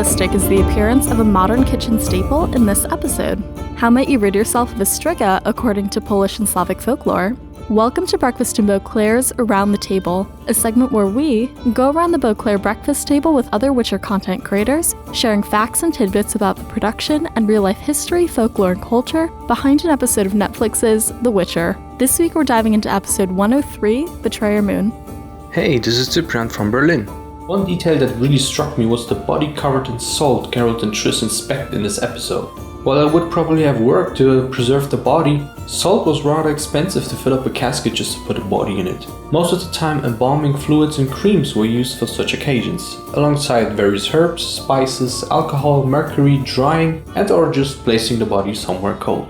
realistic is the appearance of a modern kitchen staple in this episode? How might you rid yourself of a striga according to Polish and Slavic folklore? Welcome to Breakfast in Beauclair's Around the Table, a segment where we go around the Beauclair breakfast table with other Witcher content creators, sharing facts and tidbits about the production and real-life history, folklore, and culture behind an episode of Netflix's The Witcher. This week we're diving into episode 103, Betrayer Moon. Hey, this is Cyprian from Berlin. One detail that really struck me was the body covered in salt Geralt and Triss inspect in this episode. While I would probably have worked to preserve the body, salt was rather expensive to fill up a casket just to put a body in it. Most of the time, embalming fluids and creams were used for such occasions, alongside various herbs, spices, alcohol, mercury, drying, and or just placing the body somewhere cold.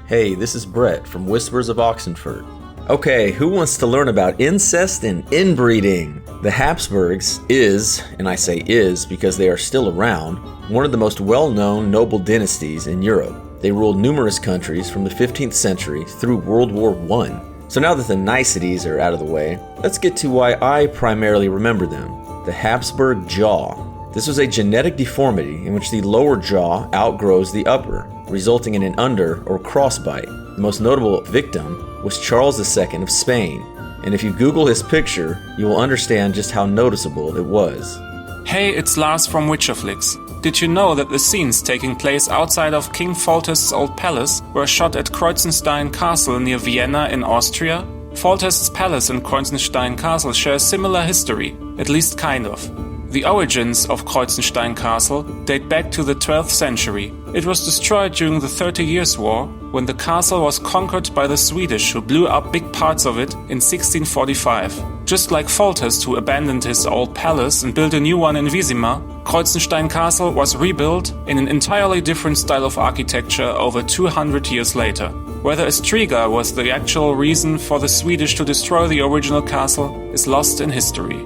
Hey, this is Brett from Whispers of Oxenfurt. Okay, who wants to learn about incest and inbreeding? The Habsburgs is, and I say is because they are still around, one of the most well-known noble dynasties in Europe. They ruled numerous countries from the 15th century through World War I. So now that the niceties are out of the way, let's get to why I primarily remember them. The Habsburg jaw. This was a genetic deformity in which the lower jaw outgrows the upper, resulting in an under or crossbite. The most notable victim was Charles II of Spain, and if you Google his picture, you will understand just how noticeable it was. Hey, it's Lars from Witcherflix. Did you know that the scenes taking place outside of King Foltest's old palace were shot at Kreuzenstein Castle near Vienna in Austria? Foltest's palace and Kreuzenstein Castle share a similar history, at least kind of. The origins of Kreuzenstein Castle date back to the 12th century. It was destroyed during the 30 Years' War, when the castle was conquered by the Swedish, who blew up big parts of it in 1645. Just like Foltest, who abandoned his old palace and built a new one in Vizima, Kreuzenstein Castle was rebuilt in an entirely different style of architecture over 200 years later. Whether a striga was the actual reason for the Swedish to destroy the original castle is lost in history.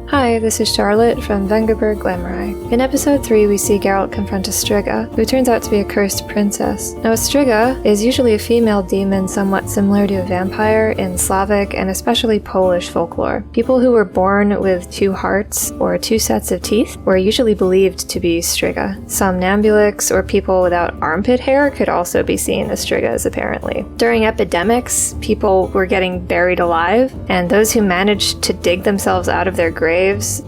Hi, this is Charlotte from Vengerberg Glamarye. In episode 3, we see Geralt confront a striga, who turns out to be a cursed princess. Now, a striga is usually a female demon somewhat similar to a vampire in Slavic and especially Polish folklore. People who were born with two hearts or two sets of teeth were usually believed to be striga. Somnambulics or people without armpit hair could also be seen as strigas, apparently. During epidemics, people were getting buried alive, and those who managed to dig themselves out of their graves,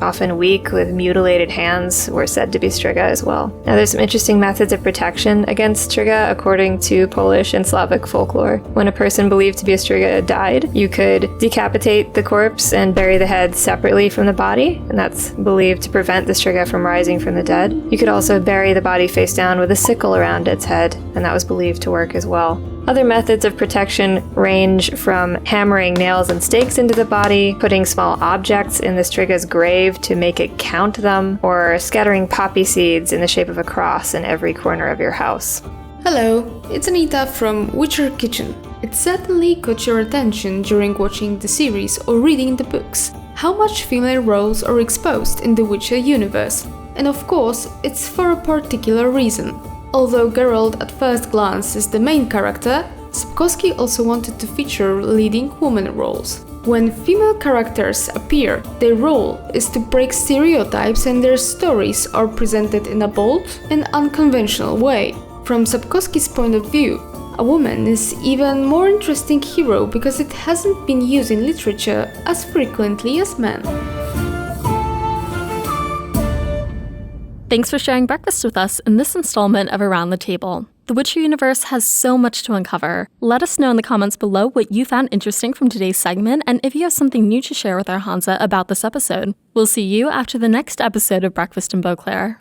often weak with mutilated hands, were said to be striga as well. Now, there's some interesting methods of protection against striga according to Polish and Slavic folklore. When a person believed to be a striga died, you could decapitate the corpse and bury the head separately from the body, and that's believed to prevent the striga from rising from the dead. You could also bury the body face down with a sickle around its head, and that was believed to work as well. Other methods of protection range from hammering nails and stakes into the body, putting small objects in the striga's grave to make it count them, or scattering poppy seeds in the shape of a cross in every corner of your house. Hello, it's Anita from Witcher Kitchen. It certainly caught your attention during watching the series or reading the books. How much female roles are exposed in the Witcher universe? And of course, it's for a particular reason. Although Geralt at first glance is the main character, Sapkowski also wanted to feature leading woman roles. When female characters appear, their role is to break stereotypes and their stories are presented in a bold and unconventional way. From Sapkowski's point of view, a woman is even more interesting hero because it hasn't been used in literature as frequently as men. Thanks for sharing breakfast with us in this installment of Around the Table. The Witcher universe has so much to uncover. Let us know in the comments below what you found interesting from today's segment and if you have something new to share with our Hansa about this episode. We'll see you after the next episode of Breakfast in Beauclair.